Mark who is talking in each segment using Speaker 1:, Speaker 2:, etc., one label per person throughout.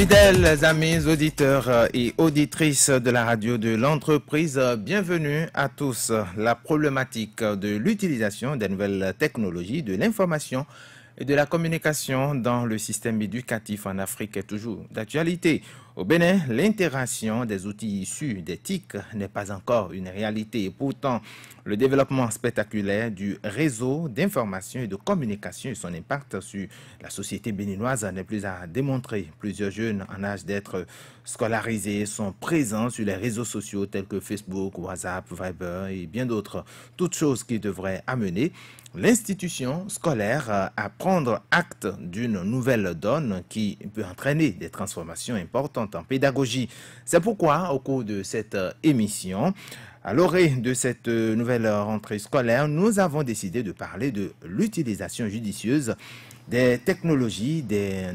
Speaker 1: Fidèles amis auditeurs et auditrices de la radio de l'entreprise, bienvenue à tous. La problématique de l'utilisation des nouvelles technologies, de l'information et de la communication dans le système éducatif en Afrique est toujours d'actualité. Au Bénin, l'intégration des outils issus des TIC n'est pas encore une réalité. Et pourtant, le développement spectaculaire du réseau d'information et de communication et son impact sur la société béninoise n'est plus à démontrer. Plusieurs jeunes en âge d'être scolarisés sont présents sur les réseaux sociaux tels que Facebook, WhatsApp, Viber et bien d'autres. Toutes choses qui devraient amener l'institution scolaire à prendre acte d'une nouvelle donne qui peut entraîner des transformations importantes en pédagogie. C'est pourquoi, au cours de cette émission, à l'orée de cette nouvelle rentrée scolaire, nous avons décidé de parler de l'utilisation judicieuse des technologies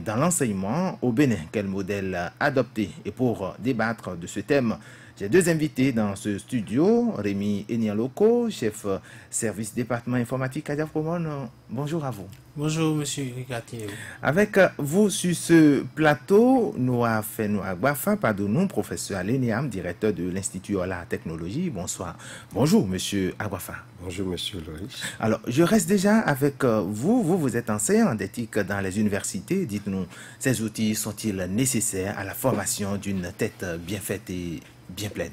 Speaker 1: dans l'enseignement au Bénin. Quel modèle adopter? Et pour débattre de ce thème, j'ai deux invités dans ce studio. Rémi Enialoko, chef service département informatique à Diafromone. Bonjour à vous.
Speaker 2: Bonjour, monsieur Rigatier.
Speaker 1: Avec vous sur ce plateau, Noah Agbafa, pardon, professeur à l'ENEAM, directeur de l'Institut Ola Technologie. Bonsoir. Bonjour, monsieur Agbafa.
Speaker 3: Bonjour, monsieur Loïs.
Speaker 1: Alors, je reste déjà avec vous. Vous êtes enseignant d'éthique dans les universités. Dites-nous, ces outils sont-ils nécessaires à la formation d'une tête bien faite et bien pleine?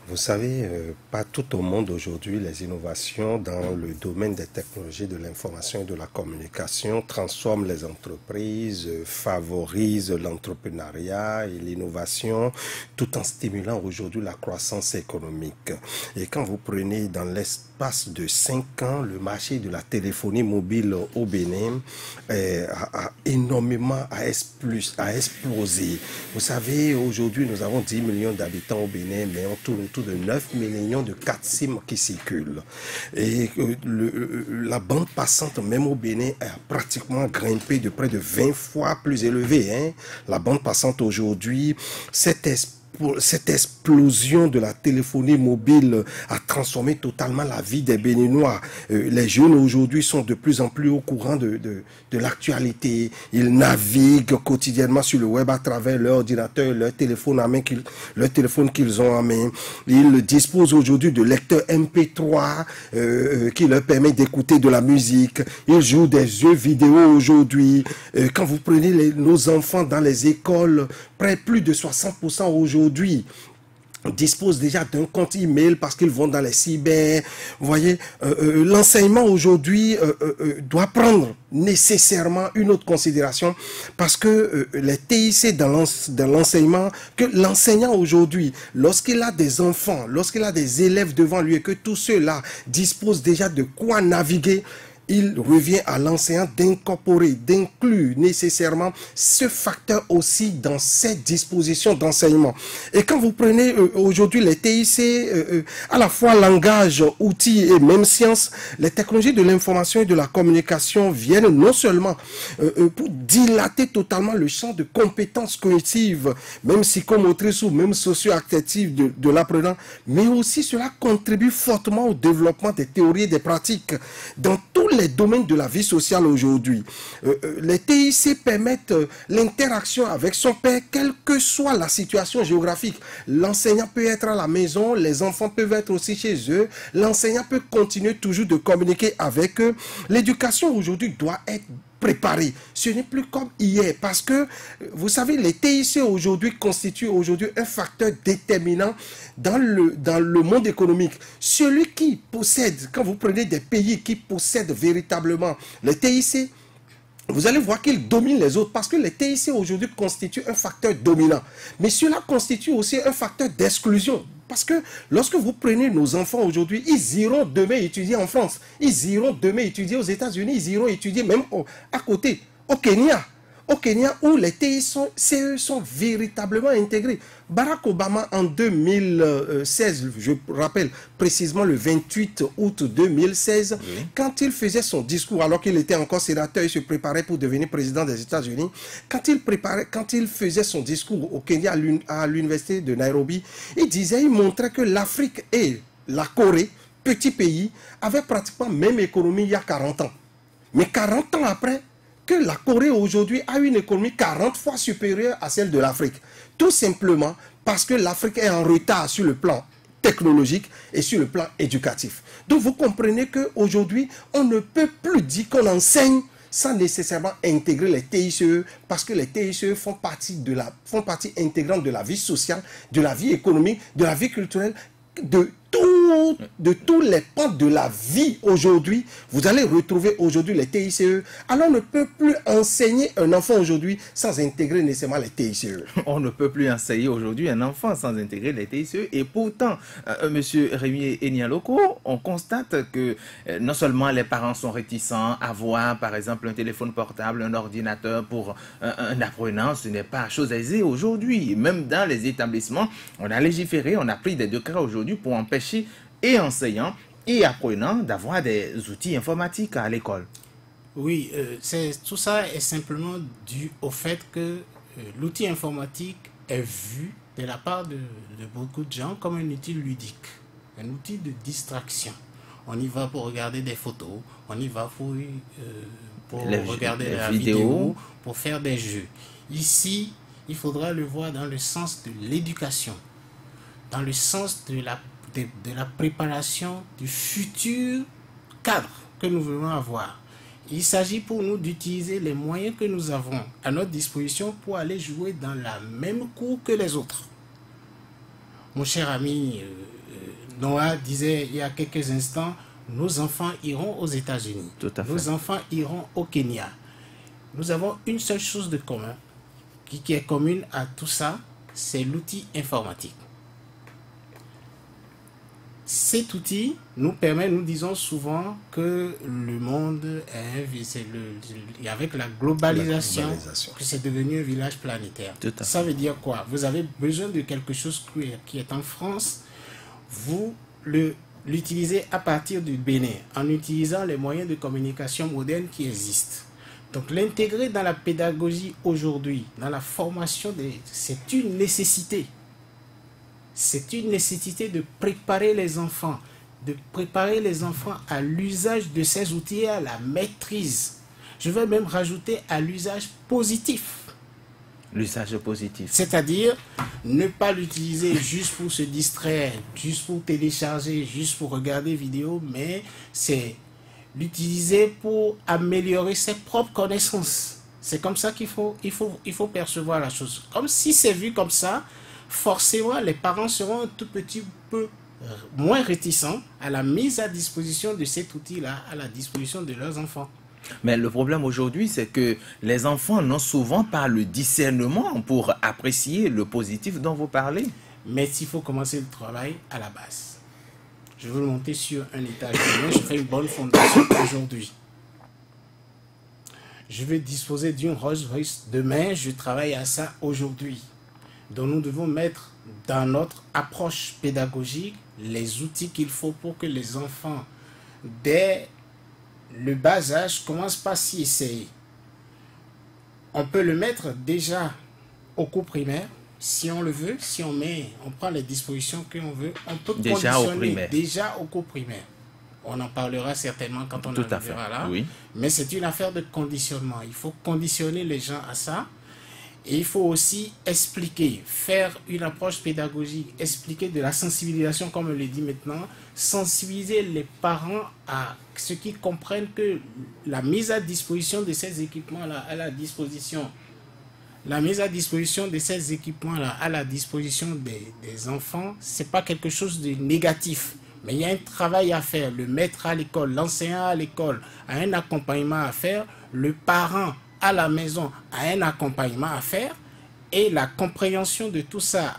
Speaker 3: Vous savez, pas tout au monde aujourd'hui, les innovations dans le domaine des technologies de l'information et de la communication transforment les entreprises, favorisent l'entrepreneuriat et l'innovation, tout en stimulant aujourd'hui la croissance économique. Et quand vous prenez dans l'espace de 5 ans, le marché de la téléphonie mobile au Bénin a énormément explosé. Vous savez, aujourd'hui, nous avons 10 millions d'habitants au Bénin, mais on tourne de 9 millions de cartes SIM qui circulent. Et la bande passante, même au Bénin, a pratiquement grimpé de près de 20 fois plus élevé. Hein. La bande passante aujourd'hui, cette explosion de la téléphonie mobile a transformé totalement la vie des Béninois. Les jeunes aujourd'hui sont de plus en plus au courant de l'actualité. Ils naviguent quotidiennement sur le web à travers leur ordinateur, leur téléphone qu'ils ont en main. Ils disposent aujourd'hui de lecteurs MP3 qui leur permet d'écouter de la musique. Ils jouent des jeux vidéo aujourd'hui. Quand vous prenez nos enfants dans les écoles, plus de 60% aujourd'hui disposent déjà d'un compte email parce qu'ils vont dans les cyber. Vous voyez, l'enseignement aujourd'hui doit prendre nécessairement une autre considération parce que les TIC dans l'enseignement, que l'enseignant aujourd'hui, lorsqu'il a des enfants, lorsqu'il a des élèves devant lui et que tous ceux-là disposent déjà de quoi naviguer, il revient à l'enseignant d'incorporer, d'inclure nécessairement ce facteur aussi dans cette disposition d'enseignement. Et quand vous prenez aujourd'hui les TIC, à la fois langage, outils et même sciences, les technologies de l'information et de la communication viennent non seulement pour dilater totalement le champ de compétences cognitives, même psychomotrices ou même socio-affectives de l'apprenant, mais aussi cela contribue fortement au développement des théories et des pratiques dans tous les domaines de la vie sociale aujourd'hui. Les TIC permettent l'interaction avec son père, quelle que soit la situation géographique. L'enseignant peut être à la maison, les enfants peuvent être aussi chez eux, l'enseignant peut continuer toujours de communiquer avec eux. L'éducation aujourd'hui doit être préparé. Ce n'est plus comme hier parce que, vous savez, les TIC aujourd'hui constituent aujourd'hui un facteur déterminant dans le monde économique. Celui qui possède, quand vous prenez des pays qui possèdent véritablement les TIC, vous allez voir qu'ils dominent les autres parce que les TIC aujourd'hui constituent un facteur dominant. Mais cela constitue aussi un facteur d'exclusion. Parce que lorsque vous prenez nos enfants aujourd'hui, ils iront demain étudier en France. Ils iront demain étudier aux États-Unis. Ils iront étudier même à côté, au Kenya. Au Kenya, où les TIC sont véritablement intégrés. Barack Obama, en 2016, je rappelle précisément le 28 août 2016, quand il faisait son discours, alors qu'il était encore sénateur, il se préparait pour devenir président des États-Unis, quand il faisait son discours au Kenya, à l'université de Nairobi, il montrait que l'Afrique et la Corée, petits pays, avaient pratiquement même économie il y a 40 ans. Mais 40 ans après, que la Corée aujourd'hui a une économie 40 fois supérieure à celle de l'Afrique. Tout simplement parce que l'Afrique est en retard sur le plan technologique et sur le plan éducatif. Donc vous comprenez qu'aujourd'hui, on ne peut plus dire qu'on enseigne sans nécessairement intégrer les TICE, parce que les TICE font partie intégrante de la vie sociale, de la vie économique, de la vie culturelle, de tous les pans de la vie aujourd'hui. Vous allez retrouver aujourd'hui les TICE. Alors on ne peut plus enseigner un enfant aujourd'hui sans intégrer nécessairement les TICE.
Speaker 1: On ne peut plus enseigner aujourd'hui un enfant sans intégrer les TICE. Et pourtant, Monsieur Rémi Enialoko, on constate que non seulement les parents sont réticents à avoir, par exemple, un téléphone portable, un ordinateur pour un apprenant, ce n'est pas chose aisée aujourd'hui. Même dans les établissements, on a légiféré, on a pris des décrets aujourd'hui pour empêcher et enseignants et apprenants d'avoir des outils informatiques à l'école.
Speaker 2: Oui, tout ça est simplement dû au fait que l'outil informatique est vu de la part de beaucoup de gens comme un outil ludique, un outil de distraction. On y va pour regarder des photos, on y va pour regarder la vidéo, pour faire des jeux. Ici, il faudra le voir dans le sens de l'éducation, dans le sens de la préparation du futur cadre que nous voulons avoir. Il s'agit pour nous d'utiliser les moyens que nous avons à notre disposition pour aller jouer dans la même cour que les autres. Mon cher ami Noah disait il y a quelques instants, nos enfants iront aux États-Unis, nos enfants iront au Kenya. Nous avons une seule chose de commun, qui est commune à tout ça, c'est l'outil informatique. Cet outil nous permet, nous disons souvent que le monde est avec la globalisation, que c'est devenu un village planétaire. Ça veut dire quoi? Vous avez besoin de quelque chose qui est en France, vous l'utilisez à partir du Bénin, en utilisant les moyens de communication modernes qui existent. Donc l'intégrer dans la pédagogie aujourd'hui, dans la formation, c'est une nécessité. C'est une nécessité de préparer les enfants à l'usage de ces outils et à la maîtrise. Je vais même rajouter à l'usage positif.
Speaker 1: L'usage positif.
Speaker 2: C'est-à-dire ne pas l'utiliser juste pour se distraire, juste pour télécharger, juste pour regarder vidéo, mais c'est l'utiliser pour améliorer ses propres connaissances. C'est comme ça qu'il faut percevoir la chose. Comme si c'est vu comme ça, forcément, les parents seront un tout petit peu moins réticents à la mise à disposition de cet outil-là, à la disposition de leurs enfants.
Speaker 1: Mais le problème aujourd'hui, c'est que les enfants n'ont souvent pas le discernement pour apprécier le positif dont vous parlez.
Speaker 2: Mais il faut commencer le travail à la base. Je veux monter sur un étage. Je fais une bonne fondation aujourd'hui. Je vais disposer d'une Rolls-Royce demain. Je travaille à ça aujourd'hui. Donc nous devons mettre dans notre approche pédagogique les outils qu'il faut pour que les enfants, dès le bas âge, commencent par s'y essayer. On peut le mettre déjà au cours primaire, si on le veut, si on prend les dispositions qu'on veut, on peut conditionner déjà au cours primaire. On en parlera certainement quand on arrivera là. Oui. Mais c'est une affaire de conditionnement. Il faut conditionner les gens à ça. Et il faut aussi expliquer, faire une approche pédagogique, expliquer de la sensibilisation, comme on le dit maintenant, sensibiliser les parents à ce qu'ils comprennent que la mise à disposition de ces équipements-là à la disposition des enfants, c'est pas quelque chose de négatif. Mais il y a un travail à faire. Le maître à l'école, l'enseignant à l'école a un accompagnement à faire, le parent à la maison a un accompagnement à faire, et la compréhension de tout ça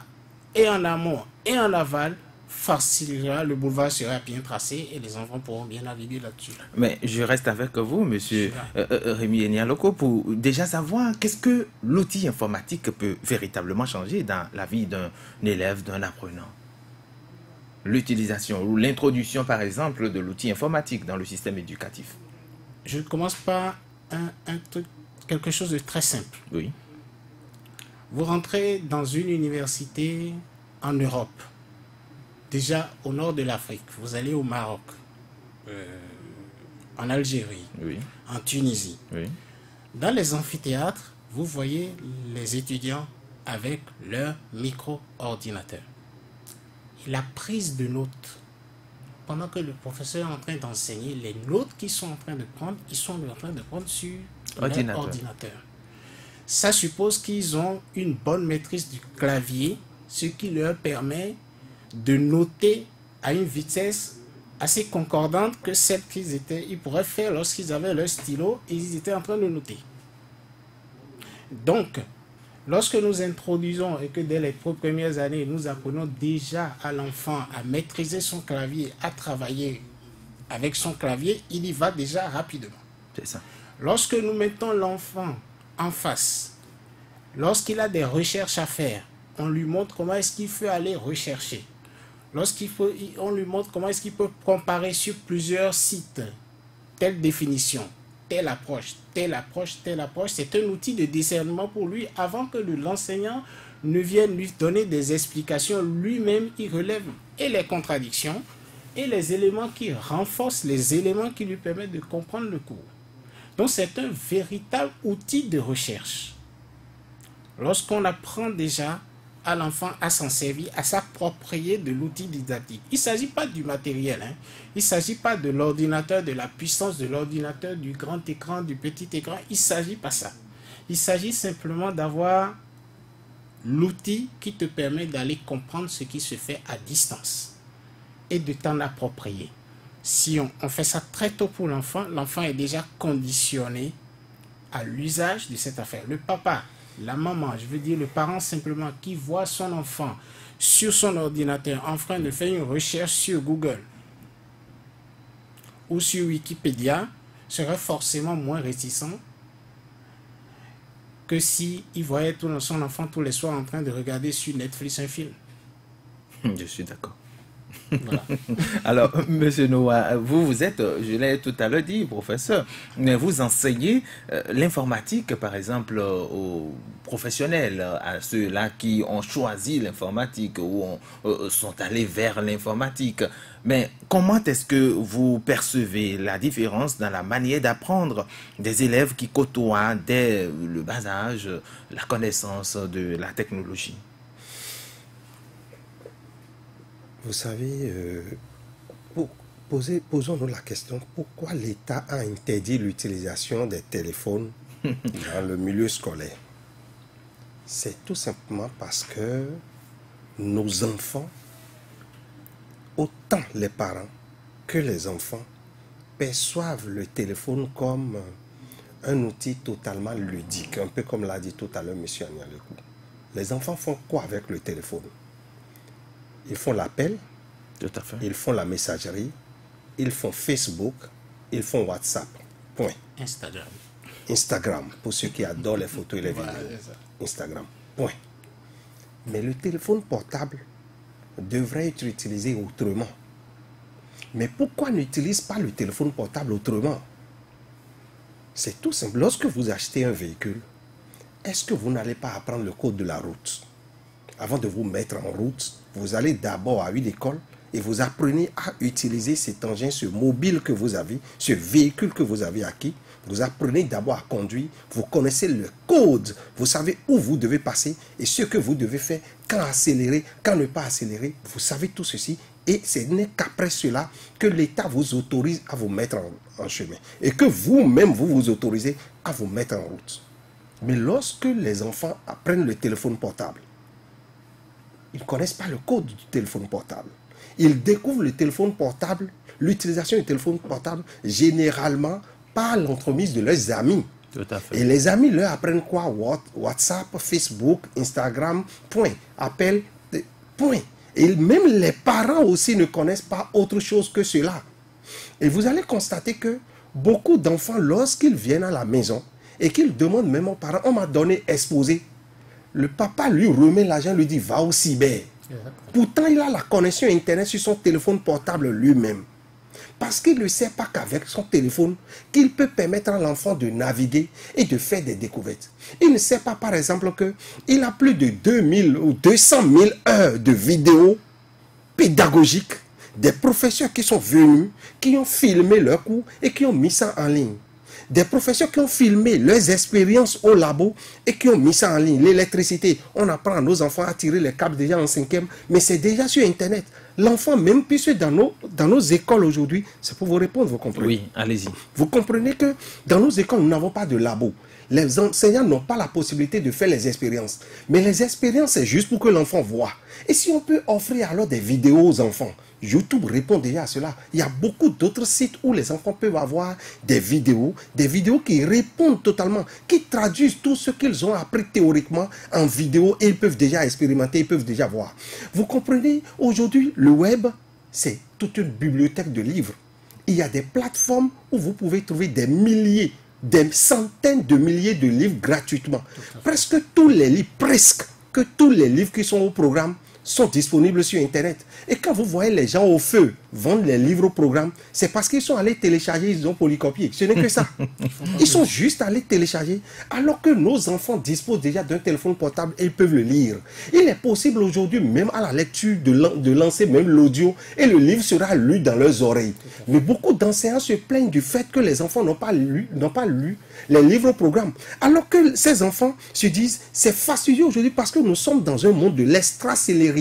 Speaker 2: et en amont et en aval facilitera, le boulevard sera bien tracé et les enfants pourront bien naviguer là-dessus.
Speaker 1: Mais je reste avec vous, monsieur Rémi Enialoko, pour déjà savoir qu'est-ce que l'outil informatique peut véritablement changer dans la vie d'un élève, d'un apprenant. L'utilisation ou l'introduction, par exemple, de l'outil informatique dans le système éducatif.
Speaker 2: Je commence par quelque chose de très simple.
Speaker 1: Oui.
Speaker 2: Vous rentrez dans une université en Europe, déjà au nord de l'Afrique. Vous allez au Maroc, en Algérie,
Speaker 1: oui,
Speaker 2: en Tunisie.
Speaker 1: Oui.
Speaker 2: Dans les amphithéâtres, vous voyez les étudiants avec leur micro-ordinateur. Et la prise de notes, pendant que le professeur est en train d'enseigner, les notes qu'ils sont en train de prendre, ils sont en train de prendre sur leur ordinateur. Ça suppose qu'ils ont une bonne maîtrise du clavier, ce qui leur permet de noter à une vitesse assez concordante que celle ils pourraient faire lorsqu'ils avaient leur stylo et ils étaient en train de noter. Donc, lorsque nous introduisons et que dès les premières années, nous apprenons déjà à l'enfant à maîtriser son clavier, à travailler avec son clavier, il y va déjà rapidement.
Speaker 1: C'est ça.
Speaker 2: Lorsque nous mettons l'enfant en face, lorsqu'il a des recherches à faire, on lui montre comment est-ce qu'il peut aller rechercher. On lui montre comment est-ce qu'il peut comparer sur plusieurs sites, telle définition, telle approche, telle approche, telle approche. C'est un outil de discernement pour lui avant que l'enseignant ne vienne lui donner des explications. Lui-même, il relève et les contradictions et les éléments qui renforcent les éléments qui lui permettent de comprendre le cours. Donc, c'est un véritable outil de recherche. Lorsqu'on apprend déjà à l'enfant à s'en servir, à s'approprier de l'outil didactique. Il ne s'agit pas du matériel, hein. Il ne s'agit pas de l'ordinateur, de la puissance de l'ordinateur, du grand écran, du petit écran. Il ne s'agit pas ça. Il s'agit simplement d'avoir l'outil qui te permet d'aller comprendre ce qui se fait à distance et de t'en approprier. Si on fait ça très tôt pour l'enfant, l'enfant est déjà conditionné à l'usage de cette affaire. Le papa, la maman, je veux dire le parent simplement qui voit son enfant sur son ordinateur en train de faire une recherche sur Google ou sur Wikipédia serait forcément moins réticent que si il voyait son enfant tous les soirs en train de regarder sur Netflix un film.
Speaker 1: Je suis d'accord.
Speaker 2: Voilà.
Speaker 1: Alors, Monsieur Noah, vous êtes, je l'ai tout à l'heure dit, professeur, mais vous enseignez l'informatique, par exemple, aux professionnels, à ceux-là qui ont choisi l'informatique ou sont allés vers l'informatique. Mais comment est-ce que vous percevez la différence dans la manière d'apprendre des élèves qui côtoient dès le bas âge la connaissance de la technologie?
Speaker 3: Vous savez, posons-nous la question, pourquoi l'État a interdit l'utilisation des téléphones dans le milieu scolaire? C'est tout simplement parce que nos enfants, autant les parents que les enfants, perçoivent le téléphone comme un outil totalement ludique, un peu comme l'a dit tout à l'heure M. Agnalekou. Les enfants font quoi avec le téléphone? Ils font l'appel, ils font la messagerie, ils font Facebook, ils font WhatsApp. Point. Instagram, pour ceux qui adorent les photos et les vidéos. Instagram. Point. Mais le téléphone portable devrait être utilisé autrement. Mais pourquoi n'utilise pas le téléphone portable autrement? C'est tout simple. Lorsque vous achetez un véhicule, est-ce que vous n'allez pas apprendre le code de la route? Avant de vous mettre en route, vous allez d'abord à une école et vous apprenez à utiliser cet engin, ce mobile que vous avez, ce véhicule que vous avez acquis. Vous apprenez d'abord à conduire, vous connaissez le code, vous savez où vous devez passer et ce que vous devez faire, quand accélérer, quand ne pas accélérer. Vous savez tout ceci et ce n'est qu'après cela que l'État vous autorise à vous mettre en chemin et que vous-même vous vous autorisez à vous mettre en route. Mais lorsque les enfants apprennent le téléphone portable, ils ne connaissent pas le code du téléphone portable. Ils découvrent le téléphone portable, l'utilisation du téléphone portable, généralement par l'entremise de leurs amis.
Speaker 1: Tout à fait.
Speaker 3: Et les amis leur apprennent quoi? WhatsApp, Facebook, Instagram, point. Appel, point. Et même les parents aussi ne connaissent pas autre chose que cela. Et vous allez constater que beaucoup d'enfants, lorsqu'ils viennent à la maison et qu'ils demandent même aux parents, on m'a donné exposé. Le papa lui remet l'argent, lui dit va au cyber. Pourtant, il a la connexion Internet sur son téléphone portable lui-même. Parce qu'il ne sait pas qu'avec son téléphone, qu'il peut permettre à l'enfant de naviguer et de faire des découvertes. Il ne sait pas, par exemple, qu'il a plus de 2000 ou 200 000 heures de vidéos pédagogiques, des professeurs qui sont venus, qui ont filmé leurs cours et qui ont mis ça en ligne. des professeurs qui ont filmé leurs expériences au labo et qui ont mis ça en ligne. L'électricité, on apprend à nos enfants à tirer les câbles déjà en 5e, mais c'est déjà sur Internet. L'enfant, même puisque dans nos écoles aujourd'hui, c'est pour vous répondre, vous comprenez?
Speaker 1: Oui, allez-y.
Speaker 3: Vous comprenez que dans nos écoles, nous n'avons pas de labo. Les enseignants n'ont pas la possibilité de faire les expériences. Mais les expériences, c'est juste pour que l'enfant voit. Et si on peut offrir alors des vidéos aux enfants, YouTube répond déjà à cela. Il y a beaucoup d'autres sites où les enfants peuvent avoir des vidéos qui répondent totalement, qui traduisent tout ce qu'ils ont appris théoriquement en vidéo et ils peuvent déjà expérimenter, ils peuvent déjà voir. Vous comprenez, aujourd'hui, le web, c'est toute une bibliothèque de livres. Il y a des plateformes où vous pouvez trouver des milliers, des centaines de milliers de livres gratuitement. Presque tous les livres qui sont au programme sont disponibles sur Internet. Et quand vous voyez les gens au feu vendre les livres au programme, c'est parce qu'ils sont allés télécharger, ils ont polycopié. Ce n'est que ça. Ils sont juste allés télécharger, alors que nos enfants disposent déjà d'un téléphone portable et ils peuvent le lire. Il est possible aujourd'hui, même à la lecture, de lancer même l'audio et le livre sera lu dans leurs oreilles. Mais beaucoup d'enseignants se plaignent du fait que les enfants n'ont pas lu les livres au programme. Alors que ces enfants se disent, c'est fastidieux aujourd'hui parce que nous sommes dans un monde de l'extra-célérité.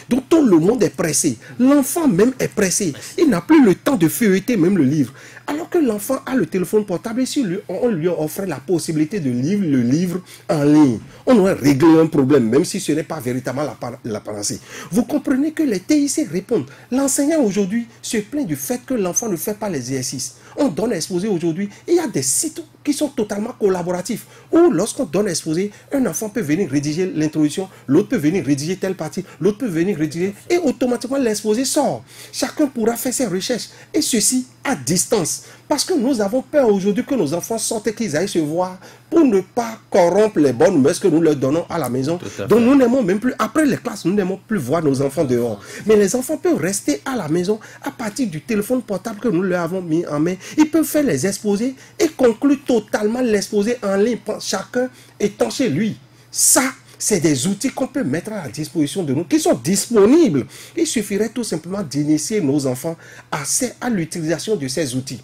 Speaker 3: Donc tout le monde est pressé. L'enfant même est pressé. Il n'a plus le temps de feuilleter même le livre. Alors que l'enfant a le téléphone portable et si on lui offrait la possibilité de lire le livre en ligne, on aurait réglé un problème, même si ce n'est pas véritablement la panacée. Vous comprenez que les TIC répondent. L'enseignant aujourd'hui se plaint du fait que l'enfant ne fait pas les exercices. On donne exposé aujourd'hui. Il y a des sites qui sont totalement collaboratifs, où lorsqu'on donne exposé, un enfant peut venir rédiger l'introduction, l'autre peut venir rédiger telle partie, l'autre peut venir rédiger, et automatiquement l'exposé sort. Chacun pourra faire ses recherches, et ceci à distance. Parce que nous avons peur aujourd'hui que nos enfants sortent et qu'ils aillent se voir pour ne pas corrompre les bonnes mœurs que nous leur donnons à la maison. Donc nous n'aimons même plus, après les classes, nous n'aimons plus voir nos enfants dehors. Mais les enfants peuvent rester à la maison à partir du téléphone portable que nous leur avons mis en main. Ils peuvent faire les exposés et conclure totalement l'exposé en ligne, chacun étant chez lui. Ça, c'est des outils qu'on peut mettre à la disposition de nous, qui sont disponibles. Il suffirait tout simplement d'initier nos enfants à l'utilisation de ces outils.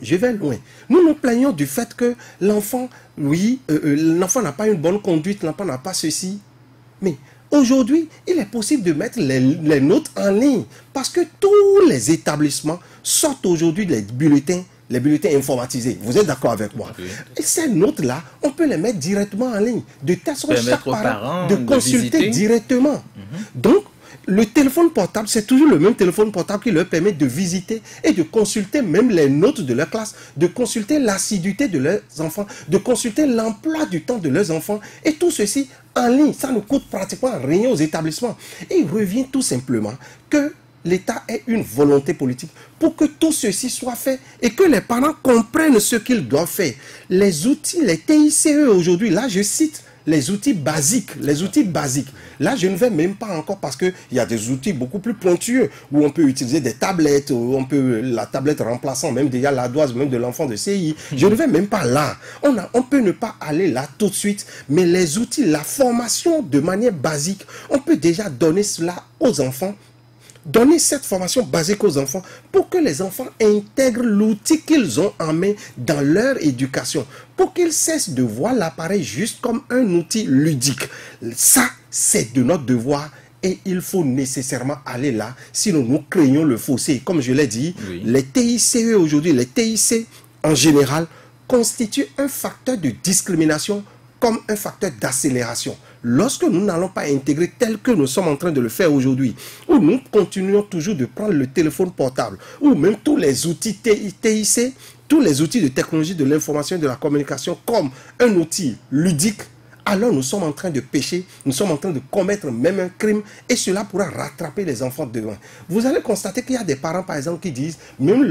Speaker 3: Je vais loin. Nous nous plaignons du fait que l'enfant, l'enfant n'a pas une bonne conduite, l'enfant n'a pas ceci. Mais aujourd'hui, il est possible de mettre les notes en ligne parce que tous les établissements sortent aujourd'hui les bulletins informatisés. Vous êtes d'accord avec moi? Oui. Et ces notes-là, on peut les mettre directement en ligne, de telle sorte que chaque parent de consulter directement. Donc, le téléphone portable, c'est toujours le même téléphone portable qui leur permet de visiter et de consulter même les notes de leur classe, de consulter l'assiduité de leurs enfants, de consulter l'emploi du temps de leurs enfants. Et tout ceci en ligne, ça ne coûte pratiquement rien aux établissements. Et il revient tout simplement que l'État ait une volonté politique pour que tout ceci soit fait et que les parents comprennent ce qu'ils doivent faire. Les outils, les TICE aujourd'hui, là je cite les outils basiques, Là, je ne vais même pas encore parce qu'il y a des outils beaucoup plus pointueux où on peut utiliser des tablettes, où la tablette remplaçant même déjà l'ardoise même de l'enfant de CI. Je ne vais même pas là. On peut ne pas aller là tout de suite, mais les outils, la formation de manière basique, on peut déjà donner cela aux enfants. Donner cette formation basique aux enfants pour que les enfants intègrent l'outil qu'ils ont en main dans leur éducation, pour qu'ils cessent de voir l'appareil juste comme un outil ludique. Ça, c'est de notre devoir et il faut nécessairement aller là, sinon nous craignons le fossé. Comme je l'ai dit, les TICE aujourd'hui, les TIC en général, constituent un facteur de discrimination comme un facteur d'accélération. Lorsque nous n'allons pas intégrer tel que nous sommes en train de le faire aujourd'hui, où nous continuons toujours de prendre le téléphone portable, ou même tous les outils TIC, tous les outils de technologie de l'information et de la communication comme un outil ludique, alors nous sommes en train de pécher, nous sommes en train de commettre même un crime et cela pourra rattraper les enfants demain. Vous allez constater qu'il y a des parents par exemple qui disent même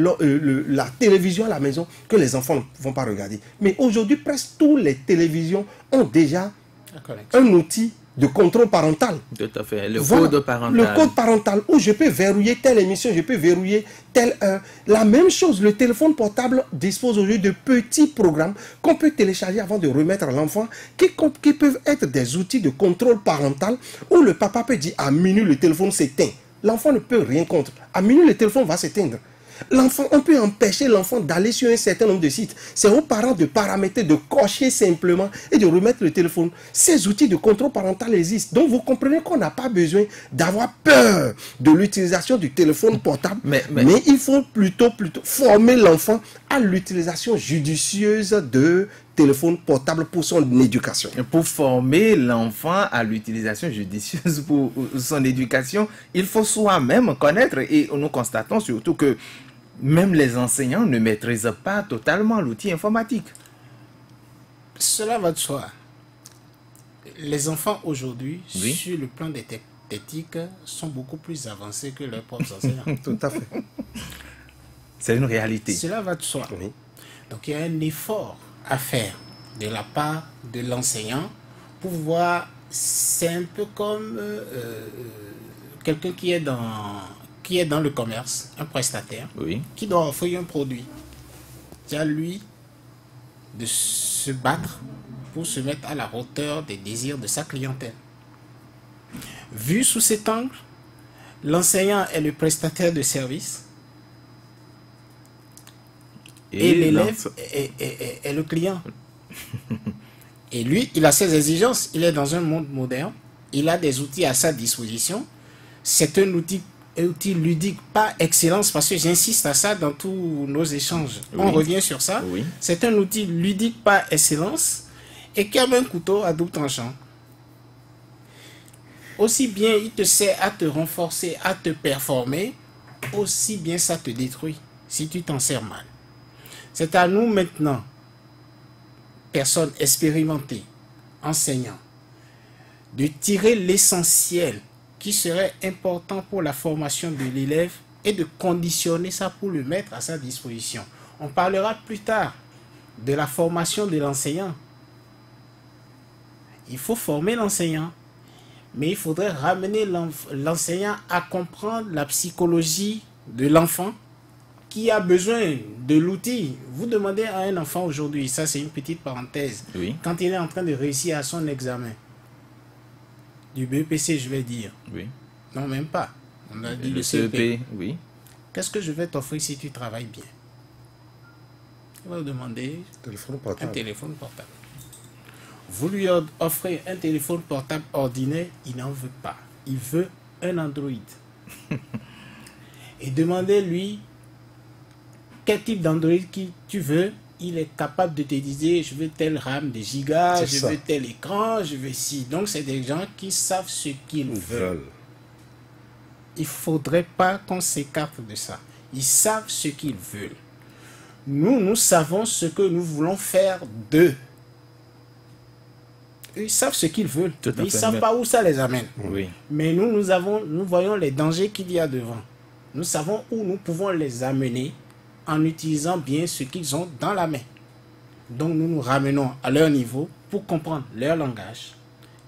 Speaker 3: la télévision à la maison que les enfants ne vont pas regarder. Mais aujourd'hui presque toutes les télévisions ont déjà un outil de contrôle parental.
Speaker 1: Tout à fait, le code parental.
Speaker 3: Le code parental où je peux verrouiller telle émission, je peux verrouiller telle heure. La même chose, le téléphone portable dispose aujourd'hui de petits programmes qu'on peut télécharger avant de remettre à l'enfant qui peuvent être des outils de contrôle parental où le papa peut dire à minuit le téléphone s'éteint. L'enfant ne peut rien contre. À minuit le téléphone va s'éteindre. L'enfant, on peut empêcher l'enfant d'aller sur un certain nombre de sites. C'est aux parents de paramétrer, de cocher simplement et de remettre le téléphone. Ces outils de contrôle parental existent. Donc vous comprenez qu'on n'a pas besoin d'avoir peur de l'utilisation du téléphone portable. Mais il faut plutôt former l'enfant à l'utilisation judicieuse de téléphone portable pour son éducation.
Speaker 1: Pour former l'enfant à l'utilisation judicieuse pour son éducation, il faut soi-même connaître, et nous constatons surtout que même les enseignants ne maîtrisent pas totalement l'outil informatique.
Speaker 2: Cela va de soi. Les enfants aujourd'hui,
Speaker 1: Oui.
Speaker 2: sur le plan des techniques, sont beaucoup plus avancés que leurs propres enseignants.
Speaker 3: Tout à fait.
Speaker 1: C'est une réalité.
Speaker 2: Cela va de soi.
Speaker 3: Oui.
Speaker 2: Donc il y a un effort à faire de la part de l'enseignant pour voir, c'est un peu comme quelqu'un qui est dans le commerce, un prestataire,
Speaker 1: Oui.
Speaker 2: qui doit offrir un produit. C'est à lui de se battre pour se mettre à la hauteur des désirs de sa clientèle. Vu sous cet angle, l'enseignant est le prestataire de service et l'élève est le client. Et lui, il a ses exigences. Il est dans un monde moderne. Il a des outils à sa disposition. C'est un outil ludique par excellence, parce que j'insiste à ça dans tous nos échanges.
Speaker 1: Oui.
Speaker 2: On revient sur ça.
Speaker 1: Oui.
Speaker 2: C'est un outil ludique par excellence et qui a un couteau à double tranchant. Aussi bien il te sert à te renforcer, à te performer, aussi bien ça te détruit si tu t'en sers mal. C'est à nous maintenant, personnes expérimentées, enseignants, de tirer l'essentiel qui serait important pour la formation de l'élève et de conditionner ça pour le mettre à sa disposition. On parlera plus tard de la formation de l'enseignant. Il faut former l'enseignant, mais il faudrait ramener l'enseignant à comprendre la psychologie de l'enfant qui a besoin de l'outil. Vous demandez à un enfant aujourd'hui, ça c'est une petite parenthèse,
Speaker 1: Oui.
Speaker 2: quand il est en train de réussir à son examen, du BEPC je vais dire,
Speaker 1: Oui.
Speaker 2: non même pas, on a dit
Speaker 1: Le
Speaker 2: le CEP.
Speaker 1: CEP, oui.
Speaker 2: Qu'est-ce que je vais t'offrir si tu travailles bien? Il va vous demander
Speaker 3: Téléphone
Speaker 2: un
Speaker 3: portable.
Speaker 2: téléphone portable. Vous lui offrez un téléphone portable ordinaire, il n'en veut pas. Il veut un Android. Et demandez-lui quel type d'Android tu veux. Il est capable de te dire, je veux tel RAM de gigas, je veux tel écran, je veux ci. Donc, c'est des gens qui savent ce qu'ils veulent. Il ne faudrait pas qu'on s'écarte de ça. Ils savent ce qu'ils veulent. Nous savons ce que nous voulons faire d'eux. Ils savent ce qu'ils veulent. Ils ne savent pas où ça les amène.
Speaker 1: Oui.
Speaker 2: Mais nous voyons les dangers qu'il y a devant. Nous savons où nous pouvons les amener en utilisant bien ce qu'ils ont dans la main. Donc nous nous ramenons à leur niveau pour comprendre leur langage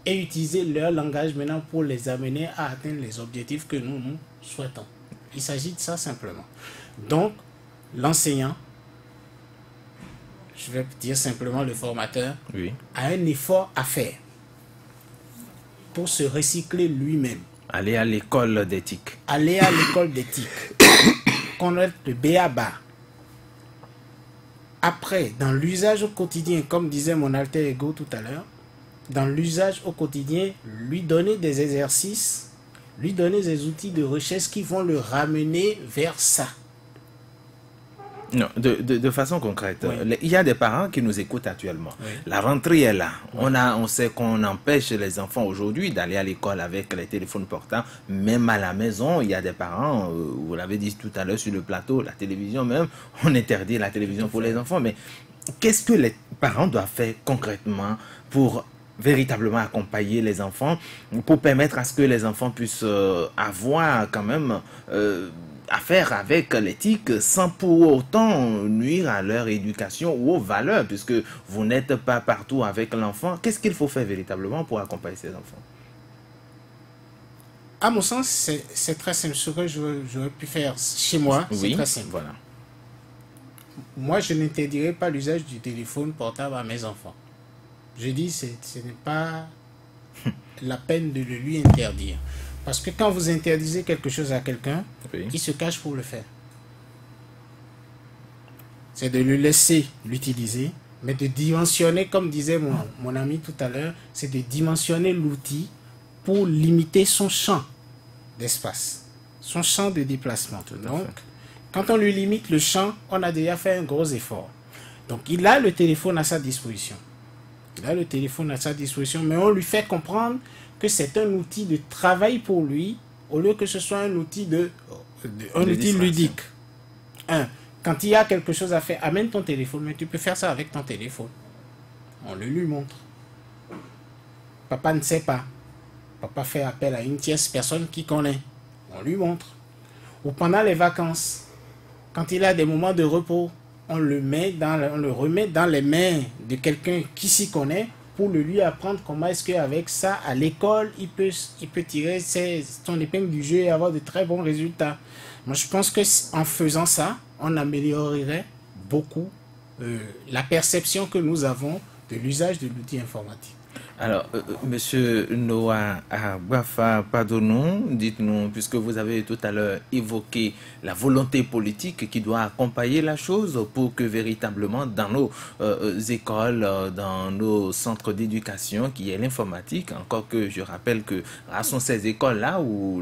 Speaker 2: et utiliser leur langage maintenant pour les amener à atteindre les objectifs que nous souhaitons. Il s'agit de ça simplement. Donc l'enseignant, je vais dire simplement le formateur,
Speaker 1: Oui.
Speaker 2: a un effort à faire pour se recycler lui-même.
Speaker 1: Aller à l'école d'éthique.
Speaker 2: Aller à l'école d'éthique. Connaître le b.a.-ba. Après, dans l'usage au quotidien, comme disait mon alter ego tout à l'heure, dans l'usage au quotidien, lui donner des exercices, lui donner des outils de recherche qui vont le ramener vers ça.
Speaker 1: Non, de façon concrète,
Speaker 2: Oui.
Speaker 1: il y a des parents qui nous écoutent actuellement.
Speaker 2: Oui.
Speaker 1: La rentrée est là. On sait qu'on empêche les enfants aujourd'hui d'aller à l'école avec les téléphones portables. Même à la maison, il y a des parents, vous l'avez dit tout à l'heure sur le plateau, la télévision même, on interdit la télévision pour les enfants. Mais qu'est-ce que les parents doivent faire concrètement pour véritablement accompagner les enfants, pour permettre à ce que les enfants puissent avoir quand même à faire avec l'éthique sans pour autant nuire à leur éducation ou aux valeurs, puisque vous n'êtes pas partout avec l'enfant. Qu'est-ce qu'il faut faire véritablement pour accompagner ces enfants?
Speaker 2: À mon sens, c'est très simple. Ce que j'aurais pu faire chez moi, c'est très simple.
Speaker 1: Voilà.
Speaker 2: Moi, je n'interdirai pas l'usage du téléphone portable à mes enfants. Je dis, ce n'est pas la peine de le lui interdire. Parce que quand vous interdisez quelque chose à quelqu'un,
Speaker 1: Oui.
Speaker 2: il se cache pour le faire. c'est de le laisser l'utiliser, mais de dimensionner, comme disait mon ami tout à l'heure, c'est de dimensionner l'outil pour limiter son champ d'espace, son champ de déplacement. Donc, quand on lui limite le champ, on a déjà fait un gros effort. Donc, il a le téléphone à sa disposition. Il a le téléphone à sa disposition, mais on lui fait comprendre que c'est un outil de travail pour lui, au lieu que ce soit un outil ludique. Quand il y a quelque chose à faire, amène ton téléphone, mais tu peux faire ça avec ton téléphone. On le lui montre. Papa ne sait pas. Papa fait appel à une tierce personne qui connaît. On lui montre. Ou pendant les vacances, quand il a des moments de repos, on le remet dans les mains de quelqu'un qui s'y connaît pour lui apprendre comment est-ce qu'avec ça, à l'école, il peut tirer son épingle du jeu et avoir de très bons résultats. Moi, je pense qu'en faisant ça, on améliorerait beaucoup la perception que nous avons de l'usage de l'outil informatique.
Speaker 1: Alors, Monsieur Noah Agbafa Padonou, dites-nous, puisque vous avez tout à l'heure évoqué la volonté politique qui doit accompagner la chose pour que véritablement dans nos écoles, dans nos centres d'éducation, qui est l'informatique, encore que je rappelle que ce sont ces écoles-là où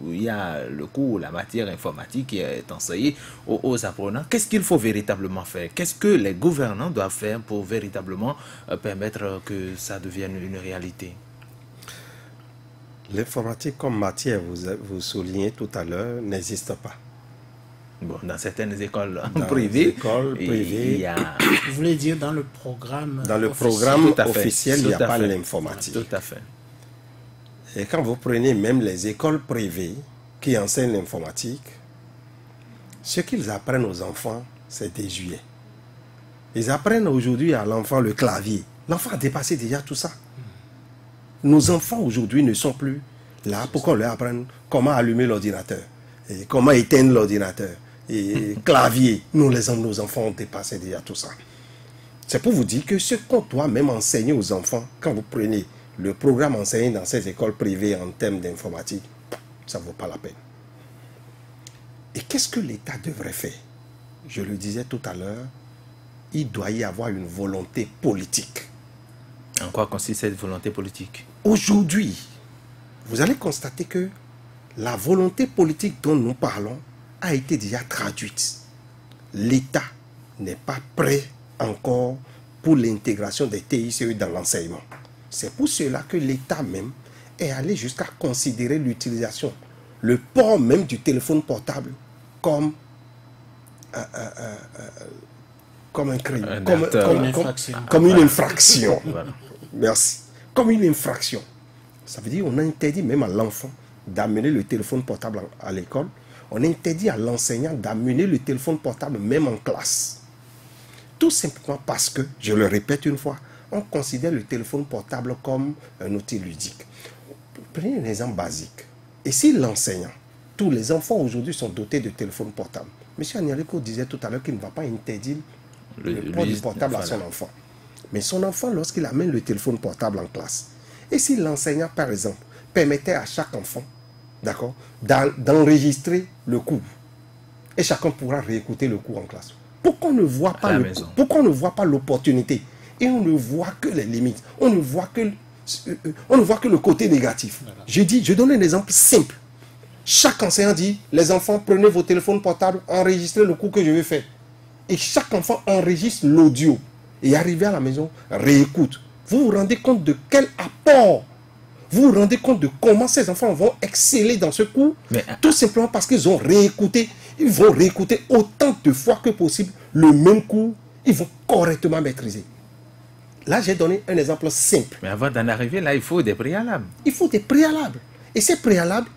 Speaker 1: il y a le cours, la matière informatique qui est enseignée aux apprenants. Qu'est-ce qu'il faut véritablement faire? Qu'est-ce que les gouvernants doivent faire pour véritablement permettre que ça devienne une réalité?
Speaker 3: L'informatique comme matière, vous soulignez tout à l'heure, n'existe pas.
Speaker 1: Bon, dans certaines écoles privées, il y a...
Speaker 2: Vous voulez dire dans le programme
Speaker 3: Dans le programme officiel, il n'y a pas l'informatique.
Speaker 1: Tout à fait.
Speaker 3: Et quand vous prenez même les écoles privées qui enseignent l'informatique, ce qu'ils apprennent aux enfants, c'est désuet. Ils apprennent aujourd'hui à l'enfant le clavier. L'enfant a dépassé déjà tout ça. Nos enfants aujourd'hui ne sont plus là pour qu'on leur apprenne comment allumer l'ordinateur, et comment éteindre l'ordinateur, et clavier. Nos enfants ont dépassé déjà tout ça. C'est pour vous dire que ce qu'on doit même enseigner aux enfants, quand vous prenez le programme enseigné dans ces écoles privées en termes d'informatique, ça ne vaut pas la peine. Et qu'est-ce que l'État devrait faire? Je le disais tout à l'heure, il doit y avoir une volonté politique.
Speaker 1: En quoi consiste cette volonté politique?
Speaker 3: Aujourd'hui, vous allez constater que la volonté politique dont nous parlons a été déjà traduite. L'État n'est pas prêt encore pour l'intégration des TICE dans l'enseignement. C'est pour cela que l'État même est allé jusqu'à considérer l'utilisation, le port même du téléphone portable comme un crime, comme une infraction.
Speaker 1: Voilà.
Speaker 3: Merci. Comme une infraction. Ça veut dire qu'on interdit même à l'enfant d'amener le téléphone portable à l'école. On interdit à l'enseignant d'amener le téléphone portable même en classe. Tout simplement parce que, je le répète une fois, on considère le téléphone portable comme un outil ludique. Prenez un exemple basique. Et si l'enseignant, tous les enfants aujourd'hui sont dotés de téléphones portables. M. Anyariko disait tout à l'heure qu'il ne va pas interdire le port du portable à son enfant. Mais son enfant, lorsqu'il amène le téléphone portable en classe, et si l'enseignant, par exemple, permettait à chaque enfant, d'accord, d'enregistrer le cours, et chacun pourra réécouter le cours en classe. Pourquoi on ne voit pas l'opportunité et on ne voit que les limites, on ne voit que le côté négatif. Je donne un exemple simple. Chaque enseignant dit, les enfants, prenez vos téléphones portables, enregistrez le cours que je vais faire. Et chaque enfant enregistre l'audio. Et arrivé à la maison, réécoute. Vous vous rendez compte de quel apport? Vous vous rendez compte de comment ces enfants vont exceller dans ce cours? Tout simplement parce qu'ils ont réécouté. Ils vont réécouter autant de fois que possible le même cours. Ils vont correctement maîtriser. Là, j'ai donné un exemple simple.
Speaker 1: Mais avant d'en arriver là, il faut des préalables.
Speaker 3: Il faut des préalables. Et ces préalables,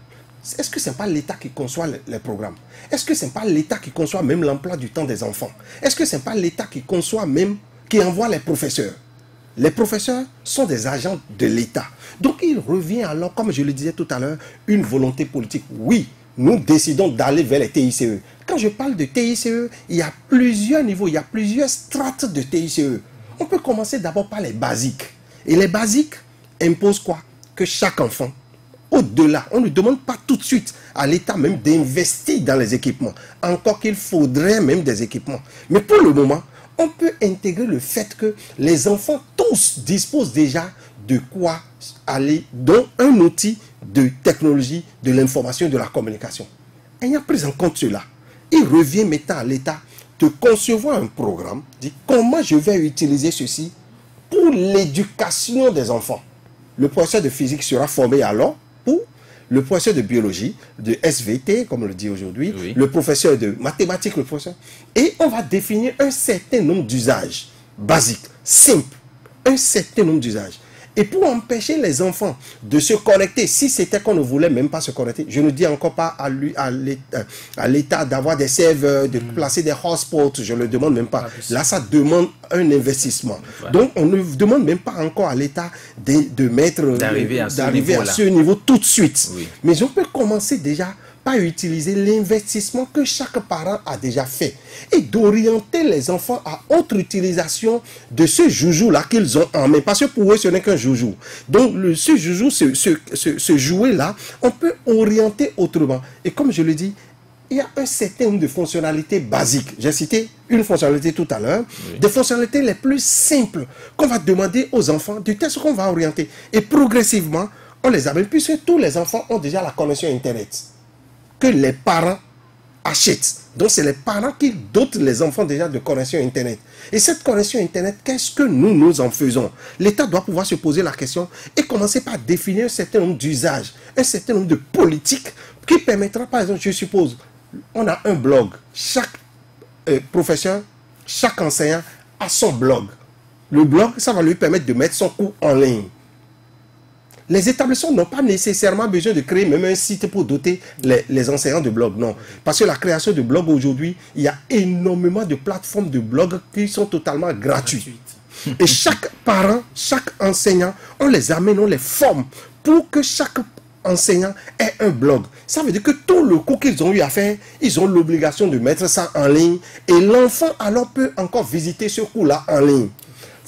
Speaker 3: est-ce que ce n'est pas l'État qui conçoit les programmes? Est-ce que ce n'est pas l'État qui conçoit même l'emploi du temps des enfants? Est-ce que ce n'est pas l'État qui conçoit même, qui envoie les professeurs? Les professeurs sont des agents de l'État. Donc il revient alors, comme je le disais tout à l'heure, une volonté politique. Oui, nous décidons d'aller vers les TICE. Quand je parle de TICE, il y a plusieurs niveaux, il y a plusieurs strates de TICE. On peut commencer d'abord par les basiques. Et les basiques imposent quoi? Que chaque enfant, au-delà, on ne demande pas tout de suite à l'État même d'investir dans les équipements. Encore qu'il faudrait même des équipements. Mais pour le moment, on peut intégrer le fait que les enfants tous disposent déjà de quoi aller, dont un outil de technologie, de l'information et de la communication. Et il y a pris en compte cela. Il revient maintenant à l'État de concevoir un programme, dit comment je vais utiliser ceci pour l'éducation des enfants. Le professeur de physique sera formé alors pour le professeur de biologie, de SVT, comme on le dit aujourd'hui, oui. Le professeur de mathématiques, le professeur. Et on va définir un certain nombre d'usages basiques, simples, un certain nombre d'usages. Et pour empêcher les enfants de se connecter, si c'était qu'on ne voulait même pas se connecter, je ne dis encore pas à l'État d'avoir des serveurs, de placer des hotspots, je ne le demande même pas. Là, ça demande un investissement. Voilà. Donc, on ne demande même pas encore à l'État d'arriver à ce niveau tout de suite. Oui. Mais on peut commencer déjà par utiliser l'investissement que chaque parent a déjà fait et d'orienter les enfants à autre utilisation de ce joujou-là qu'ils ont en main. Parce que pour eux, ce n'est qu'un joujou. Donc, ce joujou, ce jouet-là, on peut orienter autrement. Et comme je le dis, il y a un certain nombre de fonctionnalités basiques. J'ai cité une fonctionnalité tout à l'heure. Oui. Des fonctionnalités les plus simples qu'on va demander aux enfants, du test qu'on va orienter. Et progressivement, on les amène, puisque tous les enfants ont déjà la connexion Internet que les parents achètent. Donc, c'est les parents qui dotent les enfants déjà de connexion Internet. Et cette connexion Internet, qu'est-ce que nous en faisons? L'État doit pouvoir se poser la question et commencer par définir un certain nombre d'usages, un certain nombre de politiques qui permettra, par exemple, je suppose, on a un blog. Chaque professeur, chaque enseignant a son blog. Le blog, ça va lui permettre de mettre son cours en ligne. Les établissements n'ont pas nécessairement besoin de créer même un site pour doter les enseignants de blogs, non. Parce que la création de blogs aujourd'hui, il y a énormément de plateformes de blogs qui sont totalement gratuites. Et chaque parent, chaque enseignant, on les amène, on les forme pour que chaque enseignant ait un blog. Ça veut dire que tout le cours qu'ils ont eu à faire, ils ont l'obligation de mettre ça en ligne et l'enfant alors peut encore visiter ce cours-là en ligne.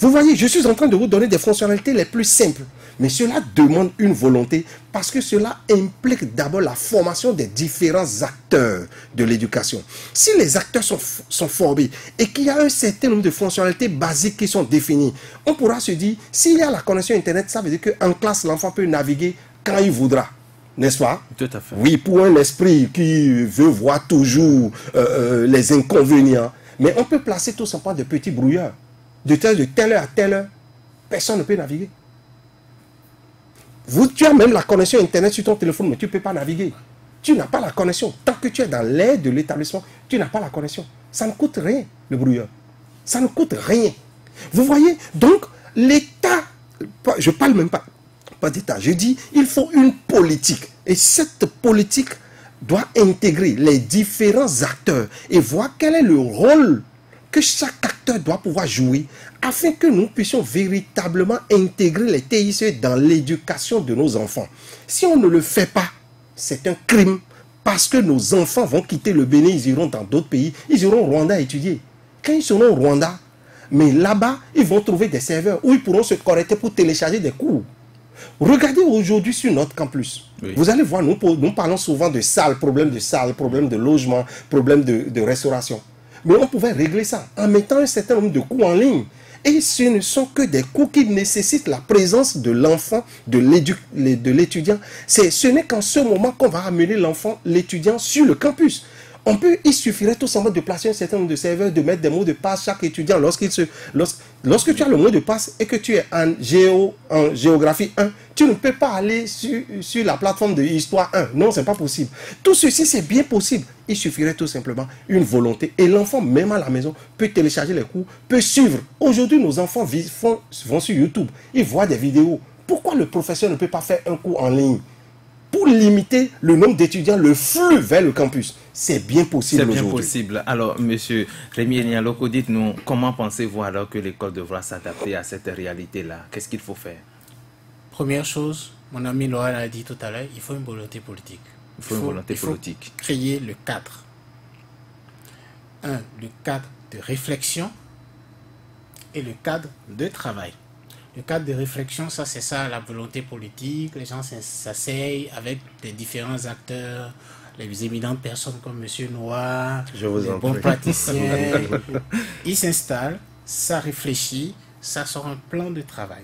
Speaker 3: Vous voyez, je suis en train de vous donner des fonctionnalités les plus simples. Mais cela demande une volonté parce que cela implique d'abord la formation des différents acteurs de l'éducation. Si les acteurs sont formés et qu'il y a un certain nombre de fonctionnalités basiques qui sont définies, on pourra se dire, s'il y a la connexion Internet, ça veut dire qu'en classe, l'enfant peut naviguer quand il voudra. N'est-ce pas?
Speaker 1: Tout à fait.
Speaker 3: Oui, pour un esprit qui veut voir toujours les inconvénients. Mais on peut placer tout simplement de petits brouilleurs. De telle heure à telle heure, personne ne peut naviguer. Tu as même la connexion Internet sur ton téléphone, mais tu ne peux pas naviguer. Tu n'as pas la connexion. Tant que tu es dans l'aire de l'établissement, tu n'as pas la connexion. Ça ne coûte rien, le brouilleur. Ça ne coûte rien. Vous voyez? Donc, l'État, je ne parle même pas d'État, je dis il faut une politique. Et cette politique doit intégrer les différents acteurs et voir quel est le rôle que chaque acteur doit pouvoir jouer afin que nous puissions véritablement intégrer les TICE dans l'éducation de nos enfants. Si on ne le fait pas, c'est un crime parce que nos enfants vont quitter le Bénin, ils iront dans d'autres pays, ils iront au Rwanda étudier. Quand ils seront au Rwanda, mais là-bas, ils vont trouver des serveurs où ils pourront se connecter pour télécharger des cours. Regardez aujourd'hui sur notre campus. Oui. Vous allez voir, nous parlons souvent de salles, problème de logement, problème de restauration. Mais on pouvait régler ça en mettant un certain nombre de cours en ligne. Et ce ne sont que des cours qui nécessitent la présence de l'enfant, de l'étudiant. Ce n'est qu'en ce moment qu'on va amener l'enfant, l'étudiant sur le campus. Il suffirait tout simplement de placer un certain nombre de serveurs, de mettre des mots de passe chaque étudiant. Lorsque tu as le mot de passe et que tu es en géographie 1, tu ne peux pas aller sur la plateforme de Histoire 1. Non, ce n'est pas possible. Tout ceci, c'est bien possible. Il suffirait tout simplement une volonté. Et l'enfant, même à la maison, peut télécharger les cours, peut suivre. Aujourd'hui, nos enfants vont sur YouTube. Ils voient des vidéos. Pourquoi le professeur ne peut pas faire un cours en ligne pour limiter le nombre d'étudiants, le flux vers le campus? C'est bien possible aujourd'hui.
Speaker 1: C'est bien possible. Alors, M. Rémi Nialoko, dites-nous, comment pensez-vous alors que l'école devra s'adapter à cette réalité-là? Qu'est-ce qu'il faut faire?
Speaker 2: Première chose, mon ami Laurent l'a dit tout à l'heure, il faut une volonté politique.
Speaker 1: Il faut
Speaker 2: créer le cadre. Le cadre de réflexion et le cadre de travail. Le cadre de réflexion, ça c'est ça, la volonté politique. Les gens s'asseyent avec les différents acteurs, les éminentes personnes comme M. Noir, les bons praticiens. Ils s'installent, ça réfléchit, ça sort un plan de travail.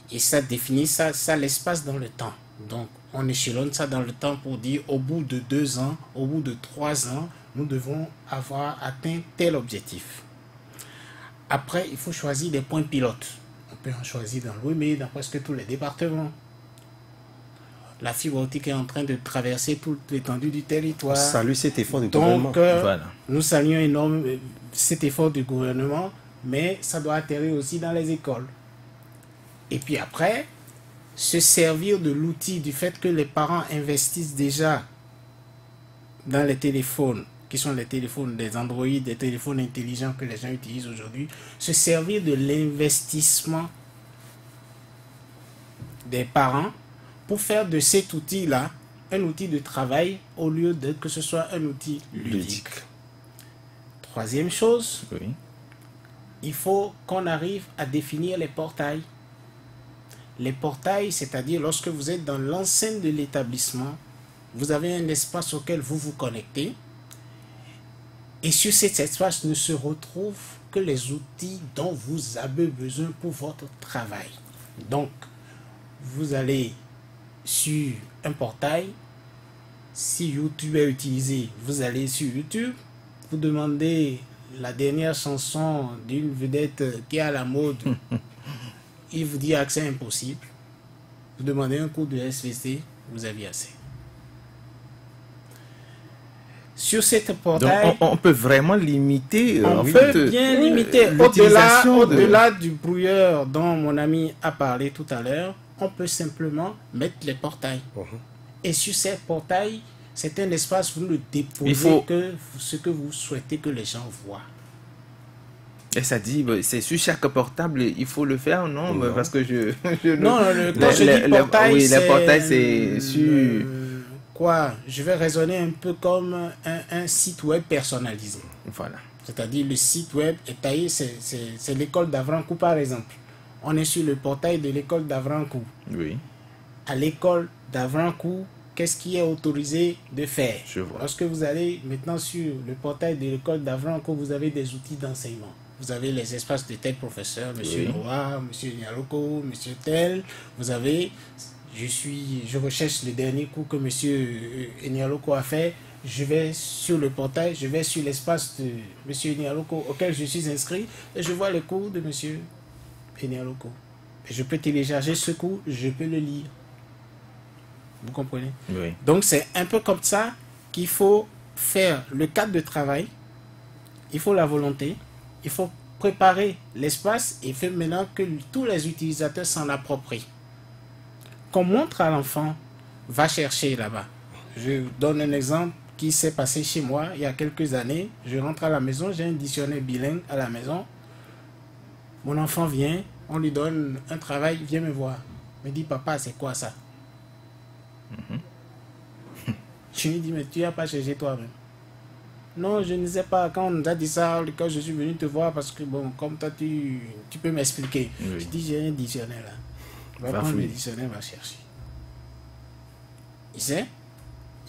Speaker 2: Et ça définit ça l'espace dans le temps. Donc, on échelonne ça dans le temps pour dire au bout de 2 ans, au bout de 3 ans, nous devons avoir atteint tel objectif. Après, il faut choisir des points pilotes. On peut en choisir dans l'OME, dans presque tous les départements. La fibre optique est en train de traverser toute l'étendue du territoire.
Speaker 3: On salue cet effort du gouvernement.
Speaker 2: Donc, nous saluons énormément cet effort du gouvernement, mais ça doit atterrir aussi dans les écoles. Et puis après, se servir de l'outil du fait que les parents investissent déjà dans les téléphones, qui sont les téléphones des Android, des téléphones intelligents que les gens utilisent aujourd'hui, se servir de l'investissement des parents pour faire de cet outil-là un outil de travail au lieu de que ce soit un outil ludique. Troisième chose, il faut qu'on arrive à définir les portails. Les portails, c'est-à-dire lorsque vous êtes dans l'enceinte de l'établissement, vous avez un espace auquel vous vous connectez. Et sur cet espace ne se retrouvent que les outils dont vous avez besoin pour votre travail. Donc, vous allez sur un portail. Si YouTube est utilisé, vous allez sur YouTube. Vous demandez la dernière chanson d'une vedette qui est à la mode. Il vous dit accès impossible. Vous demandez un cours de SVC, vous avez assez. Sur cette portail,
Speaker 1: donc on peut vraiment limiter.
Speaker 2: On peut bien limiter. Au-delà du brouilleur dont mon ami a parlé tout à l'heure, on peut simplement mettre les portails. Et sur ces portails, c'est un espace où vous ne déposez que ce que vous souhaitez que les gens voient.
Speaker 1: Et ça dit, c'est sur chaque portable, il faut le faire, non? Parce que
Speaker 2: non, quand je dis portail,
Speaker 1: les portails, c'est sur...
Speaker 2: Quoi? Je vais raisonner un peu comme un site web personnalisé.
Speaker 1: Voilà.
Speaker 2: C'est-à-dire le site web est taillé, c'est l'école d'Avrancourt par exemple. On est sur le portail de l'école d'Avrancourt.
Speaker 1: Oui.
Speaker 2: À l'école d'Avrancourt, qu'est-ce qui est autorisé de faire?
Speaker 1: Je vois.
Speaker 2: Lorsque vous allez maintenant sur le portail de l'école d'Avrancourt, vous avez des outils d'enseignement. Vous avez les espaces de tel professeur, monsieur Noah, monsieur Nialoko, monsieur tel. Vous avez, je recherche le dernier cours que monsieur Nialoko a fait. Je vais sur le portail, je vais sur l'espace de monsieur Nialoko auquel je suis inscrit et je vois le cours de monsieur Nialoko. Et je peux télécharger ce cours, je peux le lire. Vous comprenez?
Speaker 1: Oui.
Speaker 2: Donc c'est un peu comme ça qu'il faut faire le cadre de travail. Il faut la volonté. Il faut préparer l'espace et faire maintenant que tous les utilisateurs s'en approprient. Qu'on montre à l'enfant, va chercher là-bas. Je donne un exemple qui s'est passé chez moi il y a quelques années. Je rentre à la maison, j'ai un dictionnaire bilingue à la maison. Mon enfant vient, on lui donne un travail, il vient me voir. Il me dit, papa, c'est quoi ça? Je lui dis, mais tu n'as pas cherché toi-même. Non, je ne sais pas. Quand on nous a dit ça, quand je suis venu te voir, parce que bon, comme toi, tu peux m'expliquer. Oui. Je dis, j'ai un dictionnaire là. Va prendre le dictionnaire, va chercher. Il sait,